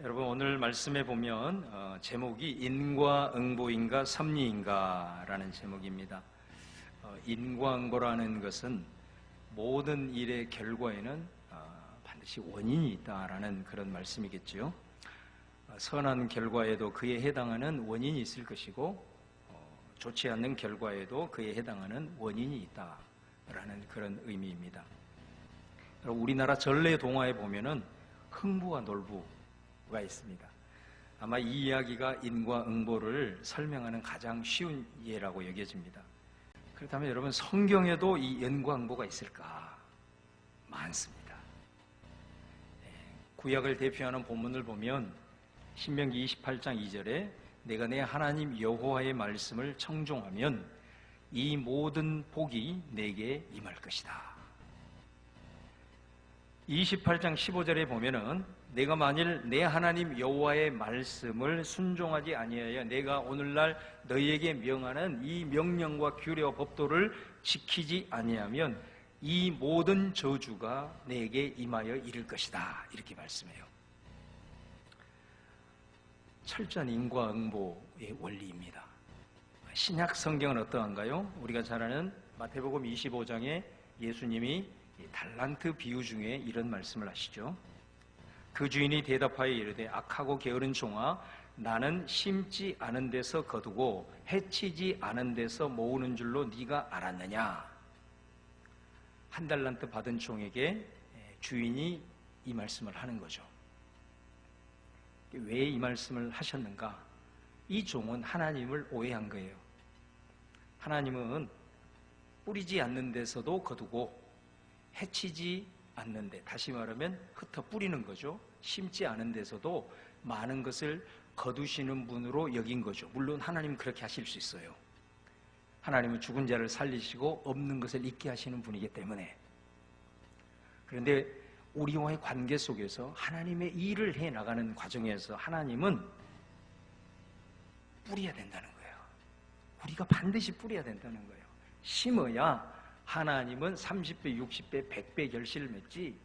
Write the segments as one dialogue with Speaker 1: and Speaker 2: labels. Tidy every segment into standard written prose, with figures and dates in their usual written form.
Speaker 1: 여러분 오늘 말씀에 보면 제목이 인과응보인가 섭리인가 라는 제목입니다. 인과응보라는 것은 모든 일의 결과에는 반드시 원인이 있다라는 그런 말씀이겠죠. 선한 결과에도 그에 해당하는 원인이 있을 것이고 좋지 않는 결과에도 그에 해당하는 원인이 있다라는 그런 의미입니다. 우리나라 전래 동화에 보면은 흥부와 놀부가 있습니다. 아마 이 이야기가 인과응보를 설명하는 가장 쉬운 예라고 여겨집니다. 그렇다면 여러분 성경에도 이 인과응보가 있을까? 많습니다. 구약을 대표하는 본문을 보면 신명기 28장 2절에 내가 내 하나님 여호와의 말씀을 청종하면 이 모든 복이 내게 임할 것이다. 28장 15절에 보면은 내가 만일 내 하나님 여호와의 말씀을 순종하지 아니하여 내가 오늘날 너희에게 명하는 이 명령과 규례와 법도를 지키지 아니하면 이 모든 저주가 내게 임하여 이를 것이다. 이렇게 말씀해요. 철저한 인과응보의 원리입니다. 신약 성경은 어떠한가요? 우리가 잘 아는 마태복음 25장에 예수님이 달란트 비유 중에 이런 말씀을 하시죠. 그 주인이 대답하여 이르되 악하고 게으른 종아, 나는 심지 않은 데서 거두고 해치지 않은 데서 모으는 줄로 네가 알았느냐? 한 달란트 받은 종에게 주인이 이 말씀을 하는 거죠. 왜 이 말씀을 하셨는가? 이 종은 하나님을 오해한 거예요. 하나님은 뿌리지 않는 데서도 거두고 해치지 않는데, 다시 말하면 흩어 뿌리는 거죠. 심지 않은 데서도 많은 것을 거두시는 분으로 여긴 거죠. 물론 하나님은 그렇게 하실 수 있어요. 하나님은 죽은 자를 살리시고 없는 것을 있게 하시는 분이기 때문에. 그런데 우리와의 관계 속에서 하나님의 일을 해나가는 과정에서 하나님은 뿌려야 된다는 거예요. 우리가 반드시 뿌려야 된다는 거예요. 심어야 하나님은 30배, 60배, 100배 결실을 맺지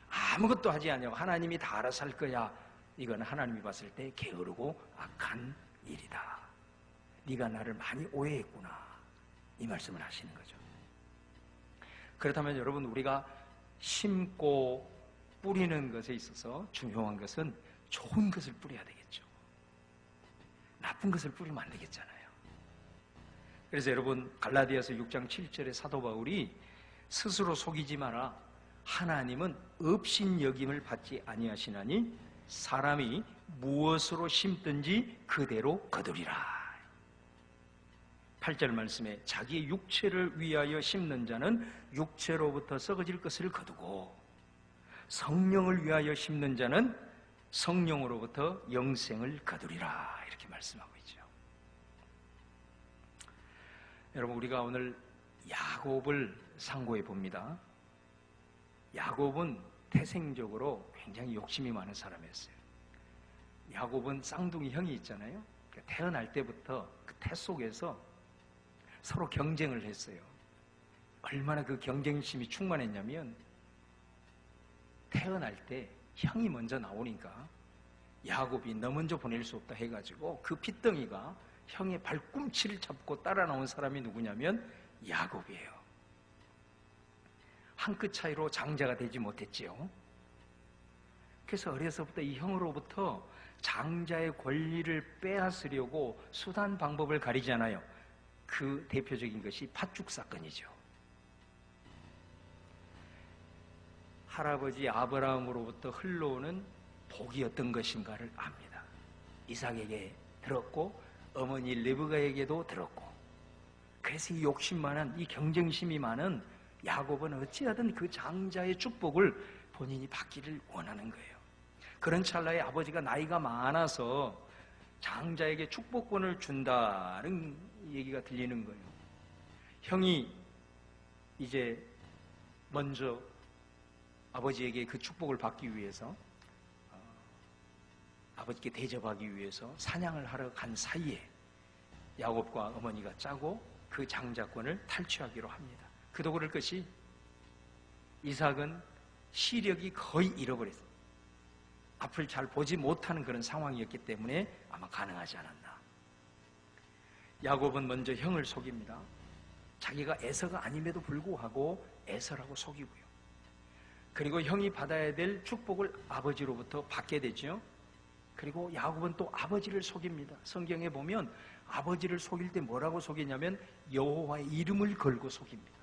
Speaker 1: 아무것도 하지 않냐고 하나님이 다 알아서 할 거야. 이건 하나님이 봤을 때 게으르고 악한 일이다. 네가 나를 많이 오해했구나. 이 말씀을 하시는 거죠. 그렇다면 여러분, 우리가 심고 뿌리는 것에 있어서 중요한 것은 좋은 것을 뿌려야 되겠죠. 나쁜 것을 뿌리면 안 되겠잖아요. 그래서 여러분 갈라디아서 6장 7절에 사도 바울이 스스로 속이지 마라. 하나님은 업신여김을 받지 아니하시나니 사람이 무엇으로 심든지 그대로 거두리라. 8절 말씀에 자기의 육체를 위하여 심는 자는 육체로부터 썩어질 것을 거두고 성령을 위하여 심는 자는 성령으로부터 영생을 거두리라. 이렇게 말씀하고 있죠. 여러분, 우리가 오늘 야곱을 상고해 봅니다. 야곱은 태생적으로 굉장히 욕심이 많은 사람이었어요. 야곱은 쌍둥이 형이 있잖아요. 태어날 때부터 그 태 속에서 서로 경쟁을 했어요. 얼마나 그 경쟁심이 충만했냐면 태어날 때 형이 먼저 나오니까 야곱이 너 먼저 보낼 수 없다 해가지고 그 핏덩이가 형의 발꿈치를 잡고 따라 나온 사람이 누구냐면 야곱이에요. 한 끗 차이로 장자가 되지 못했지요. 그래서 어려서부터 이 형으로부터 장자의 권리를 빼앗으려고 수단 방법을 가리잖아요. 그 대표적인 것이 팥죽 사건이죠. 할아버지 아브라함으로부터 흘러오는 복이 어떤 것인가를 압니다. 이삭에게 들었고 어머니 르브가에게도 들었고, 그래서 이 욕심 많은, 이 경쟁심이 많은 야곱은 어찌하든 그 장자의 축복을 본인이 받기를 원하는 거예요. 그런 찰나에 아버지가 나이가 많아서 장자에게 축복권을 준다는 얘기가 들리는 거예요. 형이 이제 먼저 아버지에게 그 축복을 받기 위해서 아버지께 대접하기 위해서 사냥을 하러 간 사이에 야곱과 어머니가 짜고 그 장자권을 탈취하기로 합니다. 그도 그럴 것이 이삭은 시력이 거의 잃어버렸어요. 앞을 잘 보지 못하는 그런 상황이었기 때문에 아마 가능하지 않았나. 야곱은 먼저 형을 속입니다. 자기가 에서가 아님에도 불구하고 에서라고 속이고요. 그리고 형이 받아야 될 축복을 아버지로부터 받게 되죠. 그리고 야곱은 또 아버지를 속입니다. 성경에 보면 아버지를 속일 때 뭐라고 속이냐면 여호와의 이름을 걸고 속입니다.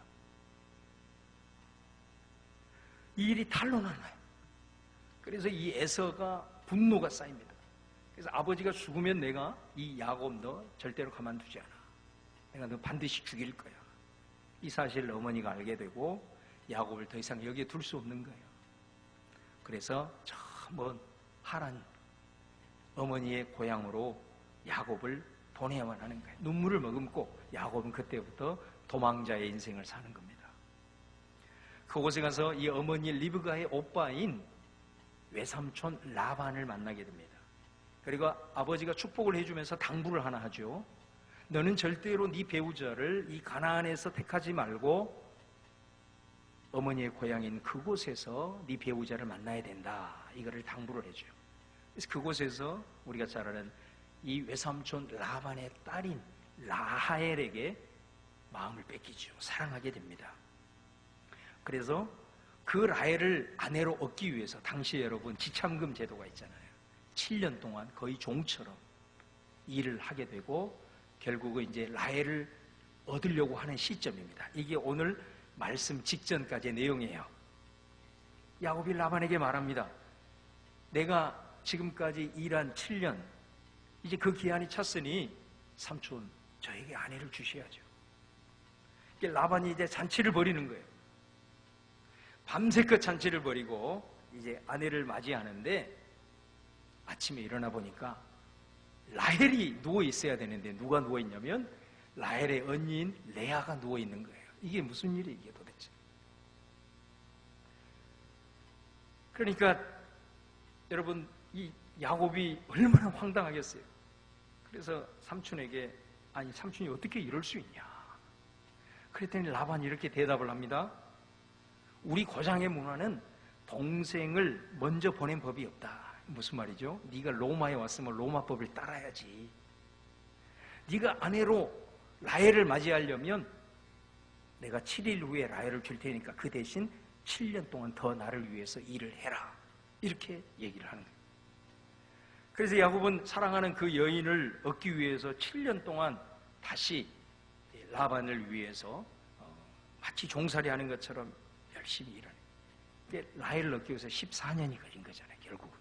Speaker 1: 이 일이 탄로나나요. 그래서 이 에서가 분노가 쌓입니다. 그래서 아버지가 죽으면 내가 이 야곱 너 절대로 가만두지 않아. 내가 너 반드시 죽일 거야. 이 사실을 어머니가 알게 되고 야곱을 더 이상 여기에 둘 수 없는 거예요. 그래서 저 먼 하란 어머니의 고향으로 야곱을 보내야만 하는 거예요. 눈물을 머금고 야곱은 그때부터 도망자의 인생을 사는 겁니다. 그곳에 가서 이 어머니 리브가의 오빠인 외삼촌 라반을 만나게 됩니다. 그리고 아버지가 축복을 해주면서 당부를 하나 하죠. 너는 절대로 네 배우자를 이 가나안에서 택하지 말고 어머니의 고향인 그곳에서 네 배우자를 만나야 된다. 이거를 당부를 해줘요. 그래서 그곳에서 우리가 잘 아는 이 외삼촌 라반의 딸인 라하엘에게 마음을 뺏기죠. 사랑하게 됩니다. 그래서 그 라헬을 아내로 얻기 위해서 당시에 여러분 지참금 제도가 있잖아요. 7년 동안 거의 종처럼 일을 하게 되고 결국은 이제 라헬을 얻으려고 하는 시점입니다. 이게 오늘 말씀 직전까지의 내용이에요. 야곱이 라반에게 말합니다. 내가 지금까지 일한 7년 이제 그 기한이 찼으니 삼촌 저에게 아내를 주셔야죠. 라반이 이제 잔치를 벌이는 거예요. 밤새껏 잔치를 벌이고 이제 아내를 맞이하는데 아침에 일어나 보니까 라헬이 누워 있어야 되는데 누가 누워 있냐면 라헬의 언니인 레아가 누워 있는 거예요. 이게 무슨 일이 이게 도대체? 그러니까 여러분 이 야곱이 얼마나 황당하겠어요. 그래서 삼촌에게 아니 삼촌이 어떻게 이럴 수 있냐? 그랬더니 라반이 이렇게 대답을 합니다. 우리 고장의 문화는 동생을 먼저 보낸 법이 없다. 무슨 말이죠? 네가 로마에 왔으면 로마법을 따라야지. 네가 아내로 라헬을 맞이하려면 내가 7일 후에 라헬을 줄 테니까 그 대신 7년 동안 더 나를 위해서 일을 해라. 이렇게 얘기를 하는 거예요. 그래서 야곱은 사랑하는 그 여인을 얻기 위해서 7년 동안 다시 라반을 위해서 마치 종살이 하는 것처럼 열심히 일하는. 라헬을 얻기 위해서 14년이 걸린 거잖아요, 결국은.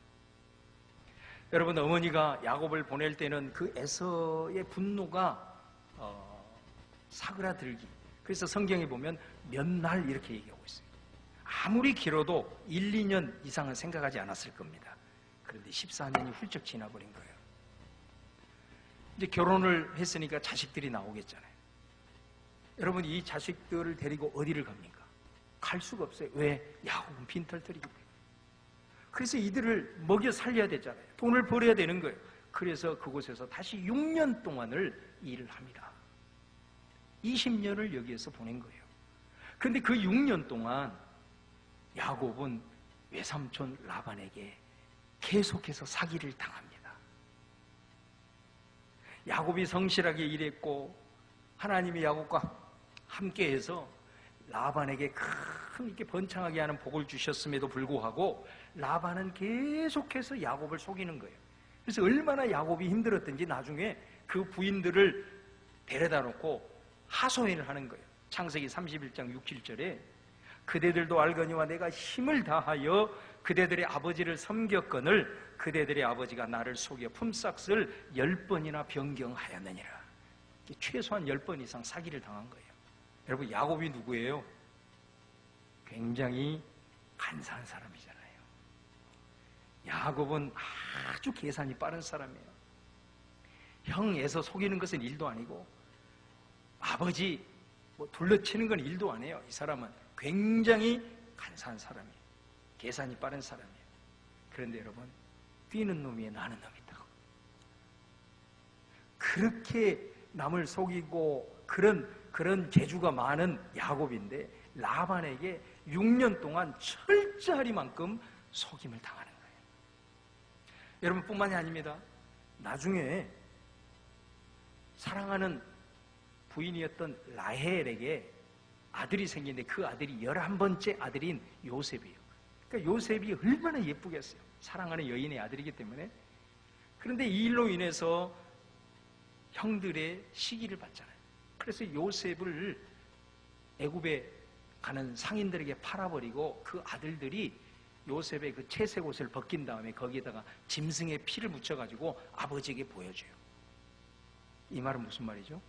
Speaker 1: 여러분, 어머니가 야곱을 보낼 때는 그 에서의 분노가 사그라들기. 그래서 성경에 보면 몇 날 이렇게 얘기하고 있어요. 아무리 길어도 1, 2년 이상은 생각하지 않았을 겁니다. 그런데 14년이 훌쩍 지나버린 거예요. 이제 결혼을 했으니까 자식들이 나오겠잖아요. 여러분, 이 자식들을 데리고 어디를 갑니까? 갈 수가 없어요. 왜? 야곱은 빈털터리기 때문에. 그래서 이들을 먹여 살려야 되잖아요. 돈을 벌어야 되는 거예요. 그래서 그곳에서 다시 6년 동안을 일을 합니다. 20년을 여기에서 보낸 거예요. 그런데 그 6년 동안 야곱은 외삼촌 라반에게 계속해서 사기를 당합니다. 야곱이 성실하게 일했고 하나님이 야곱과 함께해서 라반에게 큰 이렇게 번창하게 하는 복을 주셨음에도 불구하고 라반은 계속해서 야곱을 속이는 거예요. 그래서 얼마나 야곱이 힘들었든지 나중에 그 부인들을 데려다 놓고 하소연을 하는 거예요. 창세기 31장 6, 7절에 그대들도 알거니와 내가 힘을 다하여 그대들의 아버지를 섬겼거늘 그대들의 아버지가 나를 속여 품삯을 10번이나 변경하였느니라. 최소한 10번 이상 사기를 당한 거예요. 여러분, 야곱이 누구예요? 굉장히 간사한 사람이잖아요. 야곱은 아주 계산이 빠른 사람이에요. 형에서 속이는 것은 일도 아니고 아버지 둘러치는 건 일도 아니에요. 이 사람은 굉장히 간사한 사람이에요. 계산이 빠른 사람이에요. 그런데 여러분, 뛰는 놈이 나는 놈이 있다고. 그렇게 남을 속이고 그런 재주가 많은 야곱인데 라반에게 6년 동안 철저하리만큼 속임을 당하는 거예요. 여러분 뿐만이 아닙니다. 나중에 사랑하는 부인이었던 라헬에게 아들이 생기는데 그 아들이 11번째 아들인 요셉이에요. 그러니까 요셉이 얼마나 예쁘겠어요. 사랑하는 여인의 아들이기 때문에. 그런데 이 일로 인해서 형들의 시기를 받잖아요. 그래서 요셉을 애굽에 가는 상인들에게 팔아버리고 그 아들들이 요셉의 그 채색 옷을 벗긴 다음에 거기에다가 짐승의 피를 묻혀가지고 아버지에게 보여줘요. 이 말은 무슨 말이죠?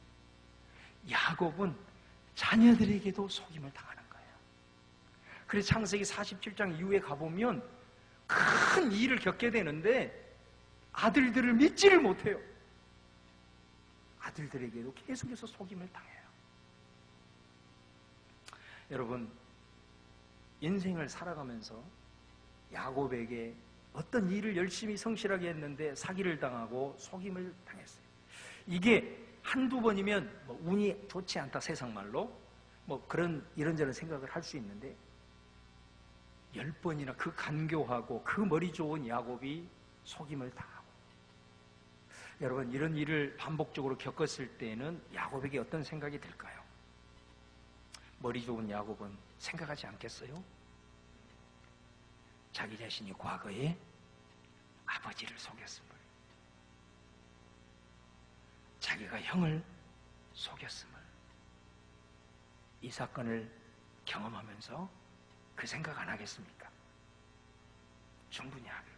Speaker 1: 야곱은 자녀들에게도 속임을 당하는 거예요. 그래서 창세기 47장 이후에 가보면 큰 일을 겪게 되는데 아들들을 믿지를 못해요. 아들들에게도 계속해서 속임을 당해요. 여러분, 인생을 살아가면서 야곱에게 어떤 일을 열심히 성실하게 했는데 사기를 당하고 속임을 당했어요. 이게 한두 번이면 운이 좋지 않다, 세상말로 그런 이런저런 생각을 할 수 있는데 10번이나 그 간교하고 그 머리 좋은 야곱이 속임을 당하고, 여러분 이런 일을 반복적으로 겪었을 때는 야곱에게 어떤 생각이 들까요? 머리 좋은 야곱은 생각하지 않겠어요? 자기 자신이 과거에 아버지를 속였음을, 자기가 형을 속였음을, 이 사건을 경험하면서 그 생각 안 하겠습니까? 충분히 하길.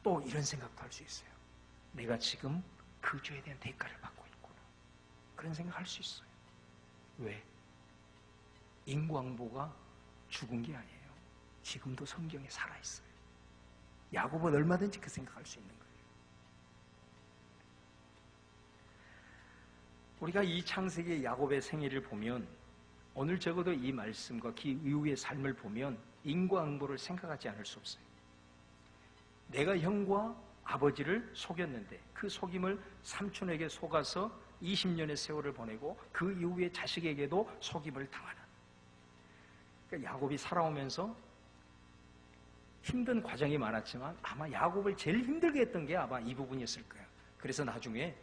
Speaker 1: 또 이런 생각도 할 수 있어요. 내가 지금 그 죄에 대한 대가를 받고 있구나. 그런 생각 할 수 있어요. 왜? 인광보가 죽은 게 아니에요. 지금도 성경에 살아있어요. 야곱은 얼마든지 그 생각할 수 있는 거예요. 우리가 이 창세기 야곱의 생애를 보면, 오늘 적어도 이 말씀과 그 이후의 삶을 보면 인과응보를 생각하지 않을 수 없어요. 내가 형과 아버지를 속였는데 그 속임을 삼촌에게 속아서 20년의 세월을 보내고 그 이후에 자식에게도 속임을 당하는, 그러니까 야곱이 살아오면서 힘든 과정이 많았지만 아마 야곱을 제일 힘들게 했던 게 아마 이 부분이었을 거예요. 그래서 나중에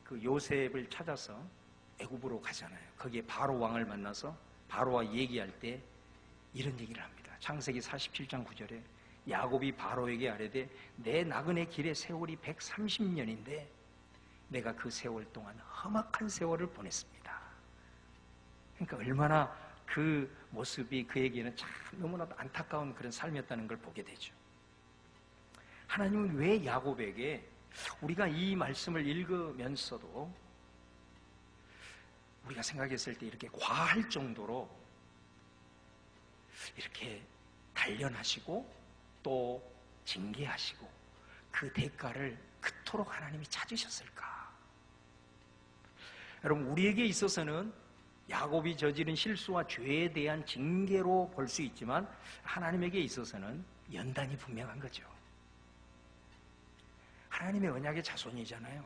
Speaker 1: 그 요셉을 찾아서 애굽으로 가잖아요. 거기에 바로 왕을 만나서 바로와 얘기할 때 이런 얘기를 합니다. 창세기 47장 9절에 야곱이 바로에게 아뢰되 내 나그네 길의 세월이 130년인데 내가 그 세월 동안 험악한 세월을 보냈습니다. 그러니까 얼마나 그 모습이 그에게는 참 너무나도 안타까운 그런 삶이었다는 걸 보게 되죠. 하나님은 왜 야곱에게, 우리가 이 말씀을 읽으면서도 우리가 생각했을 때 이렇게 과할 정도로 이렇게 단련하시고 또 징계하시고 그 대가를 그토록 하나님이 찾으셨을까? 여러분, 우리에게 있어서는 야곱이 저지른 실수와 죄에 대한 징계로 볼 수 있지만 하나님에게 있어서는 연단이 분명한 거죠. 하나님의 언약의 자손이잖아요.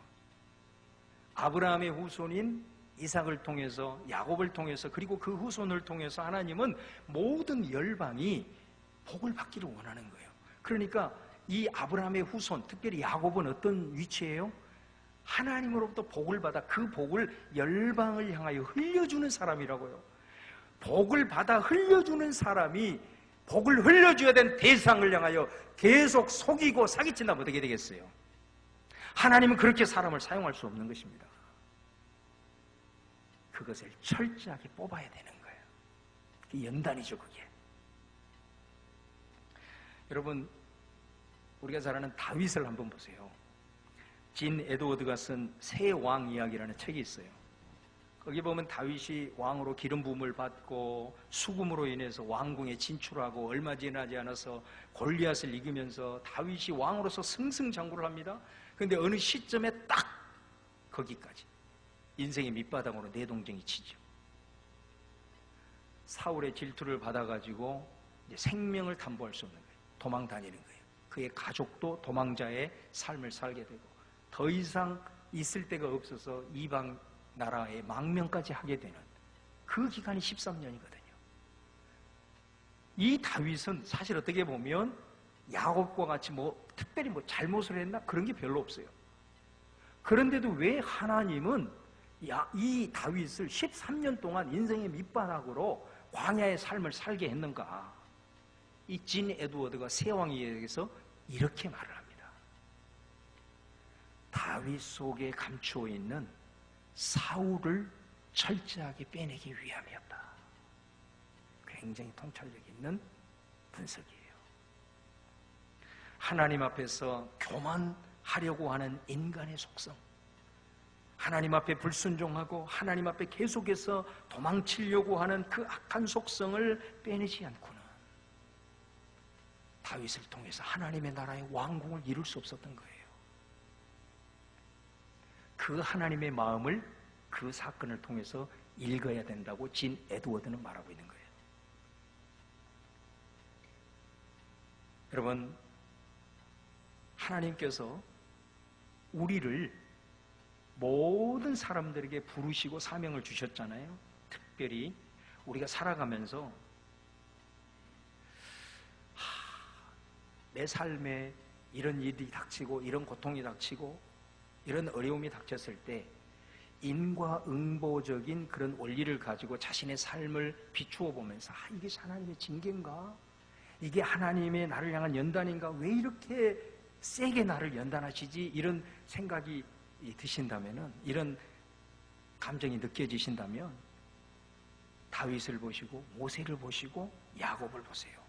Speaker 1: 아브라함의 후손인 이삭을 통해서, 야곱을 통해서, 그리고 그 후손을 통해서 하나님은 모든 열방이 복을 받기를 원하는 거예요. 그러니까 이 아브라함의 후손, 특별히 야곱은 어떤 위치예요? 하나님으로부터 복을 받아 그 복을 열방을 향하여 흘려주는 사람이라고요. 복을 받아 흘려주는 사람이 복을 흘려줘야 된 대상을 향하여 계속 속이고 사기친다면 어떻게 되겠어요? 하나님은 그렇게 사람을 사용할 수 없는 것입니다. 그것을 철저하게 뽑아야 되는 거예요. 그게 연단이죠, 그게. 여러분, 우리가 잘 아는 다윗을 한번 보세요. 진 에드워드가 쓴 새 왕 이야기라는 책이 있어요. 거기 보면 다윗이 왕으로 기름 부음을 받고 수금으로 인해서 왕궁에 진출하고 얼마 지나지 않아서 골리앗을 이기면서 다윗이 왕으로서 승승장구를 합니다. 그런데 어느 시점에 딱 거기까지 인생의 밑바닥으로 내동댕이 치죠. 사울의 질투를 받아가지고 이제 생명을 담보할 수 없는 거예요. 도망 다니는 거예요. 그의 가족도 도망자의 삶을 살게 되고 더 이상 있을 데가 없어서 이방 나라의 망명까지 하게 되는 그 기간이 13년이거든요. 이 다윗은 사실 어떻게 보면 야곱과 같이 특별히 잘못을 했나? 그런 게 별로 없어요. 그런데도 왜 하나님은 이 다윗을 13년 동안 인생의 밑바닥으로 광야의 삶을 살게 했는가? 이 진 에드워드가 세왕에게서 이렇게 말을 합니다. 다윗 속에 감추어 있는 사울을 철저하게 빼내기 위함이었다. 굉장히 통찰력 있는 분석이에요. 하나님 앞에서 교만하려고 하는 인간의 속성, 하나님 앞에 불순종하고 하나님 앞에 계속해서 도망치려고 하는 그 악한 속성을 빼내지 않고는 다윗을 통해서 하나님의 나라의 왕궁을 이룰 수 없었던 거예요. 그 하나님의 마음을 그 사건을 통해서 읽어야 된다고 진 에드워드는 말하고 있는 거예요. 여러분, 하나님께서 우리를 모든 사람들에게 부르시고 사명을 주셨잖아요. 특별히 우리가 살아가면서 내 삶에 이런 일이 닥치고 이런 고통이 닥치고 이런 어려움이 닥쳤을 때 인과응보적인 그런 원리를 가지고 자신의 삶을 비추어 보면서 이게 하나님의 징계인가? 이게 하나님의 나를 향한 연단인가? 왜 이렇게 세게 나를 연단하시지? 이런 생각이 드신다면은, 이런 감정이 느껴지신다면 다윗을 보시고 모세를 보시고 야곱을 보세요.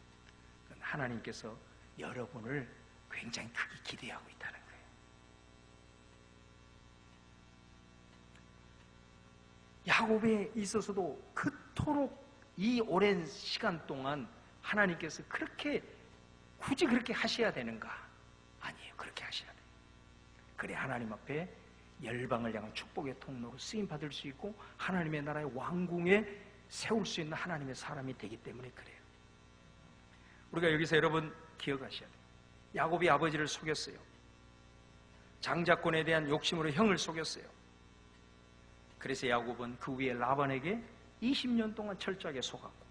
Speaker 1: 하나님께서 여러분을 굉장히 크게 기대하고 있다는 거예요. 야곱에 있어서도 그토록 이 오랜 시간 동안 하나님께서 굳이 그렇게 하셔야 되는가? 아니에요. 그렇게 하셔야 돼요. 그래 하나님 앞에 열방을 향한 축복의 통로로 쓰임받을 수 있고 하나님의 나라의 왕궁에 세울 수 있는 하나님의 사람이 되기 때문에 그래요. 우리가 여기서 여러분 기억하셔야 돼요. 야곱이 아버지를 속였어요. 장자권에 대한 욕심으로 형을 속였어요. 그래서 야곱은 그 위에 라반에게 20년 동안 철저하게 속았고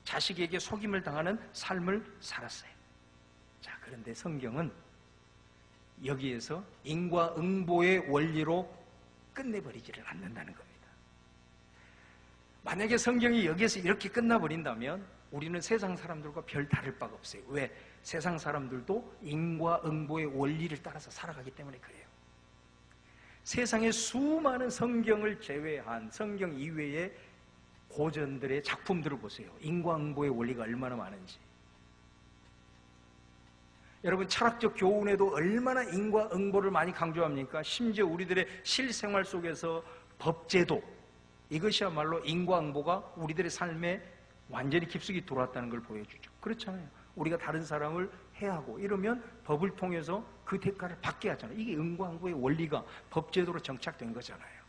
Speaker 1: 자식에게 속임을 당하는 삶을 살았어요. 자, 그런데 성경은 여기에서 인과응보의 원리로 끝내버리지를 않는다는 겁니다. 만약에 성경이 여기에서 이렇게 끝나버린다면 우리는 세상 사람들과 별 다를 바가 없어요. 왜? 세상 사람들도 인과응보의 원리를 따라서 살아가기 때문에 그래요. 세상의 수많은 성경을 제외한 성경 이외의 고전들의 작품들을 보세요. 인과응보의 원리가 얼마나 많은지. 여러분, 철학적 교훈에도 얼마나 인과응보를 많이 강조합니까? 심지어 우리들의 실생활 속에서 법제도, 이것이야말로 인과응보가 우리들의 삶에 완전히 깊숙이 들어왔다는 걸 보여주죠. 그렇잖아요. 우리가 다른 사람을 해하고 이러면 법을 통해서 그 대가를 받게 하잖아요. 이게 인과응보의 원리가 법제도로 정착된 거잖아요.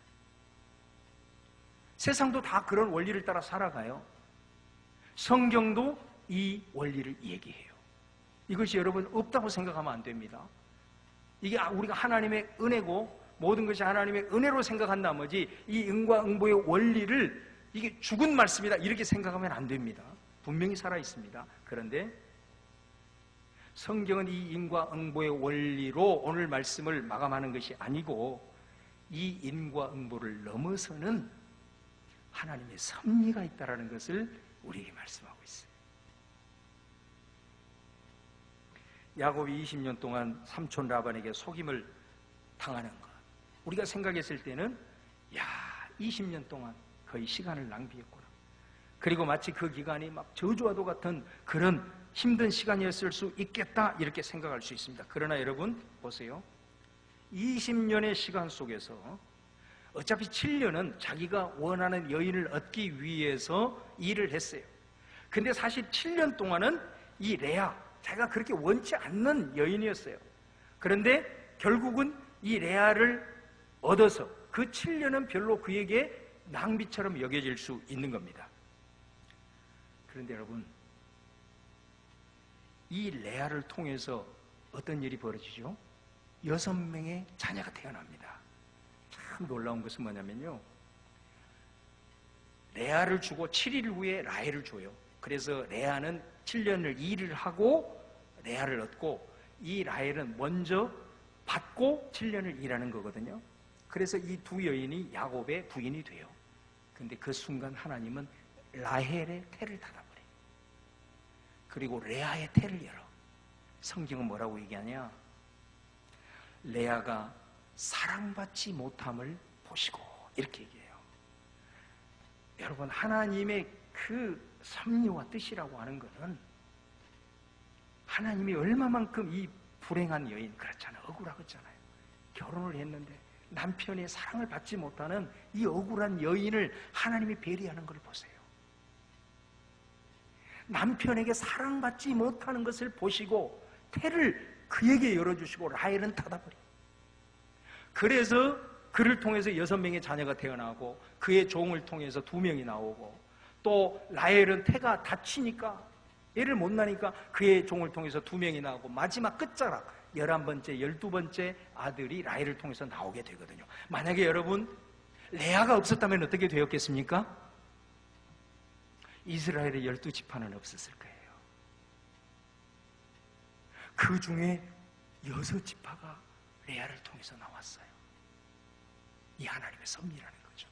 Speaker 1: 세상도 다 그런 원리를 따라 살아가요. 성경도 이 원리를 얘기해요. 이것이 여러분 없다고 생각하면 안 됩니다. 이게 우리가 하나님의 은혜고 모든 것이 하나님의 은혜로 생각한 나머지 이 인과응보의 원리를 이게 죽은 말씀이다 이렇게 생각하면 안 됩니다. 분명히 살아있습니다. 그런데 성경은 이 인과응보의 원리로 오늘 말씀을 마감하는 것이 아니고 이 인과응보를 넘어서는 하나님의 섭리가 있다는 것을 우리에게 말씀하고 있어요. 야곱이 20년 동안 삼촌 라반에게 속임을 당하는 것, 우리가 생각했을 때는 20년 동안 거의 시간을 낭비했구나. 그리고 마치 그 기간이 막 저주와도 같은 그런 힘든 시간이었을 수 있겠다 이렇게 생각할 수 있습니다. 그러나 여러분 보세요. 20년의 시간 속에서 어차피 7년은 자기가 원하는 여인을 얻기 위해서 일을 했어요. 근데 사실 7년 동안은 이 레아, 자기가 그렇게 원치 않는 여인이었어요. 그런데 결국은 이 레아를 얻어서 그 7년은 별로 그에게 낭비처럼 여겨질 수 있는 겁니다. 그런데 여러분, 이 레아를 통해서 어떤 일이 벌어지죠? 6명의 자녀가 태어납니다. 참 놀라운 것은 뭐냐면요, 레아를 주고 7일 후에 라헬을 줘요. 그래서 레아는 7년을 일을 하고 레아를 얻고 이 라헬은 먼저 받고 7년을 일하는 거거든요. 그래서 이 두 여인이 야곱의 부인이 돼요. 근데 그 순간 하나님은 라헬의 태를 닫아버려요. 그리고 레아의 태를 열어. 성경은 뭐라고 얘기하냐? 레아가 사랑받지 못함을 보시고, 이렇게 얘기해요. 여러분, 하나님의 그 섭리와 뜻이라고 하는 것은 하나님이 얼마만큼 이 불행한 여인, 그렇잖아요. 억울하겠잖아요. 결혼을 했는데 남편의 사랑을 받지 못하는 이 억울한 여인을 하나님이 배려하는 걸 보세요. 남편에게 사랑받지 못하는 것을 보시고 태를 그에게 열어주시고 라헬은 닫아버려요. 그래서 그를 통해서 6명의 자녀가 태어나고 그의 종을 통해서 2명이 나오고, 또 라헬은 태가 닫히니까 애를 못 낳으니까 그의 종을 통해서 2명이 나오고, 마지막 끝자락 11번째, 12번째 아들이 라헬을 통해서 나오게 되거든요. 만약에 여러분 레아가 없었다면 어떻게 되었겠습니까? 이스라엘의 12지파는 없었을 거예요. 그 중에 6지파가 레아를 통해서 나왔어요. 이 하나님의 섭리라는 거죠.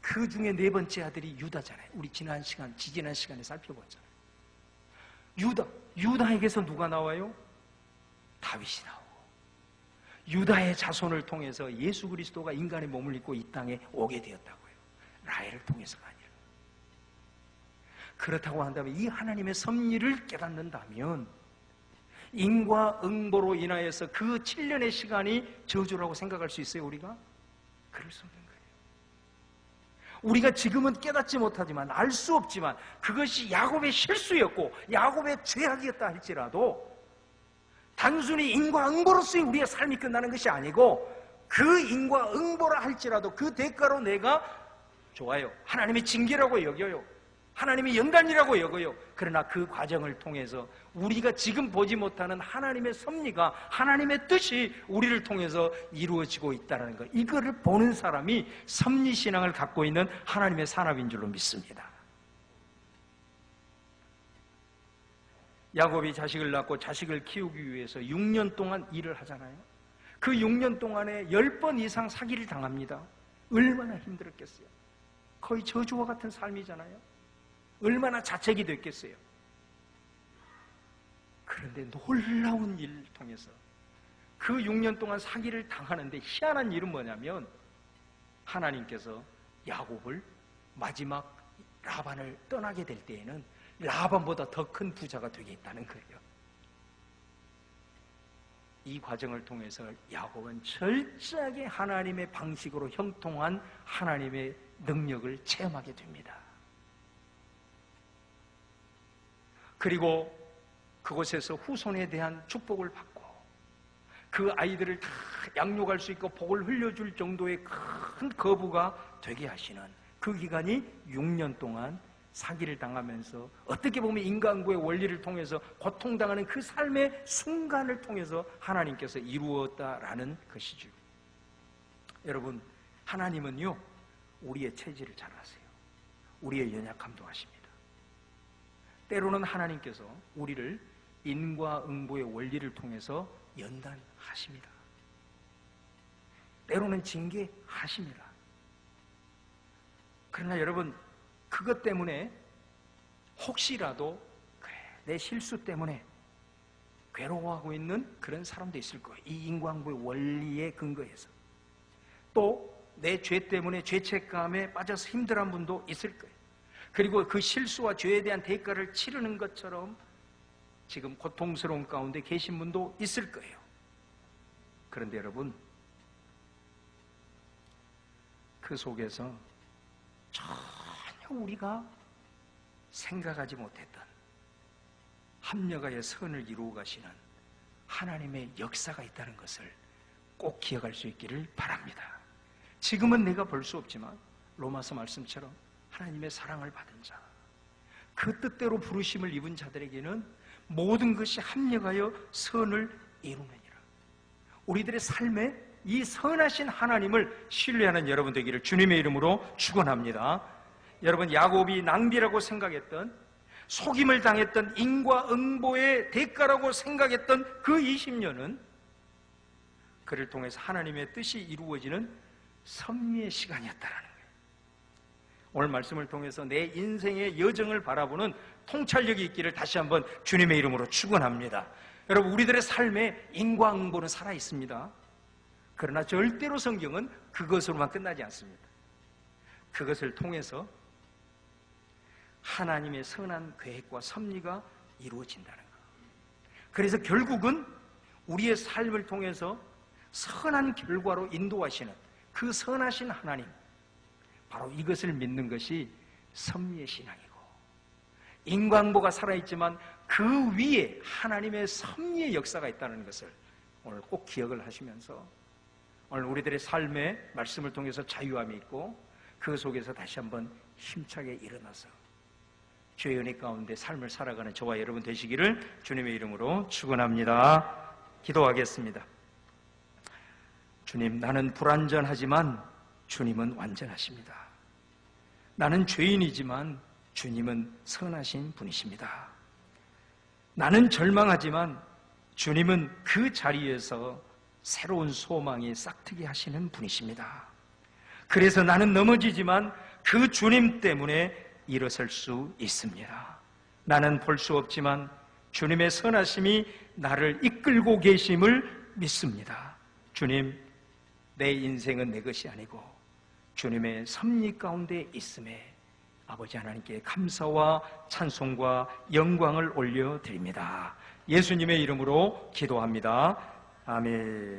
Speaker 1: 그 중에 4번째 아들이 유다잖아요. 우리 지지난 시간에 살펴봤잖아요. 유다에게서 누가 나와요? 다윗이 나오고, 유다의 자손을 통해서 예수 그리스도가 인간의 몸을 입고 이 땅에 오게 되었다고요. 라헬을 통해서가 아니라. 그렇다고 한다면 이 하나님의 섭리를 깨닫는다면 인과응보로 인하여서 그 7년의 시간이 저주라고 생각할 수 있어요, 우리가? 그럴 수 없는 거예요. 우리가 지금은 깨닫지 못하지만, 알 수 없지만, 그것이 야곱의 실수였고 야곱의 죄악이었다 할지라도 단순히 인과응보로서의 우리의 삶이 끝나는 것이 아니고, 그 인과응보라 할지라도 그 대가로 내가 좋아요, 하나님의 징계라고 여겨요, 하나님의 연단이라고 여겨요. 그러나 그 과정을 통해서 우리가 지금 보지 못하는 하나님의 섭리가, 하나님의 뜻이 우리를 통해서 이루어지고 있다는 것, 이거를 보는 사람이 섭리신앙을 갖고 있는 하나님의 사람인 줄로 믿습니다. 야곱이 자식을 낳고 자식을 키우기 위해서 6년 동안 일을 하잖아요. 그 6년 동안에 10번 이상 사기를 당합니다. 얼마나 힘들었겠어요. 거의 저주와 같은 삶이잖아요. 얼마나 자책이 됐겠어요. 그런데 놀라운 일을 통해서 그 6년 동안 사기를 당하는데 희한한 일은 뭐냐면, 하나님께서 야곱을 마지막 라반을 떠나게 될 때에는 라반보다 더 큰 부자가 되겠다는 거예요. 이 과정을 통해서 야곱은 철저하게 하나님의 방식으로 형통한 하나님의 능력을 체험하게 됩니다. 그리고 그곳에서 후손에 대한 축복을 받고, 그 아이들을 다 양육할 수 있고 복을 흘려줄 정도의 큰 거부가 되게 하시는 그 기간이 6년 동안 사기를 당하면서, 어떻게 보면 인간구의 원리를 통해서 고통당하는 그 삶의 순간을 통해서 하나님께서 이루었다라는 것이죠. 여러분, 하나님은요, 우리의 체질을 잘 아세요. 우리의 연약함도 아십니다. 때로는 하나님께서 우리를 인과응보의 원리를 통해서 연단하십니다. 때로는 징계하십니다. 그러나 여러분, 그것 때문에 혹시라도 그래, 내 실수 때문에 괴로워하고 있는 그런 사람도 있을 거예요. 이 인과응보의 원리에 근거해서. 또 내 죄 때문에 죄책감에 빠져서 힘들어한 분도 있을 거예요. 그리고 그 실수와 죄에 대한 대가를 치르는 것처럼 지금 고통스러운 가운데 계신 분도 있을 거예요. 그런데 여러분, 그 속에서 전혀 우리가 생각하지 못했던 합력하여 선을 이루어 가시는 하나님의 역사가 있다는 것을 꼭 기억할 수 있기를 바랍니다. 지금은 내가 볼 수 없지만 로마서 말씀처럼 하나님의 사랑을 받은 자, 그 뜻대로 부르심을 입은 자들에게는 모든 것이 합력하여 선을 이루느니라. 우리들의 삶에 이 선하신 하나님을 신뢰하는 여러분 되기를 주님의 이름으로 축원합니다. 여러분, 야곱이 낭비라고 생각했던 속임을 당했던 인과응보의 대가라고 생각했던 그 20년은 그를 통해서 하나님의 뜻이 이루어지는 섭리의 시간이었다는 거예요. 오늘 말씀을 통해서 내 인생의 여정을 바라보는 통찰력이 있기를 다시 한번 주님의 이름으로 축원합니다. 여러분, 우리들의 삶에 인과응보는 살아있습니다. 그러나 절대로 성경은 그것으로만 끝나지 않습니다. 그것을 통해서 하나님의 선한 계획과 섭리가 이루어진다는 것. 그래서 결국은 우리의 삶을 통해서 선한 결과로 인도하시는 그 선하신 하나님, 바로 이것을 믿는 것이 섭리의 신앙이고, 인과응보가 살아있지만 그 위에 하나님의 섭리의 역사가 있다는 것을 오늘 꼭 기억을 하시면서 오늘 우리들의 삶의 말씀을 통해서 자유함이 있고 그 속에서 다시 한번 힘차게 일어나서 주의 은혜 가운데 삶을 살아가는 저와 여러분 되시기를 주님의 이름으로 축원합니다. 기도하겠습니다. 주님, 나는 불완전하지만 주님은 완전하십니다. 나는 죄인이지만 주님은 선하신 분이십니다. 나는 절망하지만 주님은 그 자리에서 새로운 소망이 싹트게 하시는 분이십니다. 그래서 나는 넘어지지만 그 주님 때문에 일어설 수 있습니다. 나는 볼 수 없지만 주님의 선하심이 나를 이끌고 계심을 믿습니다. 주님, 내 인생은 내 것이 아니고 주님의 섭리 가운데 있음에 아버지 하나님께 감사와 찬송과 영광을 올려드립니다. 예수님의 이름으로 기도합니다. 아멘.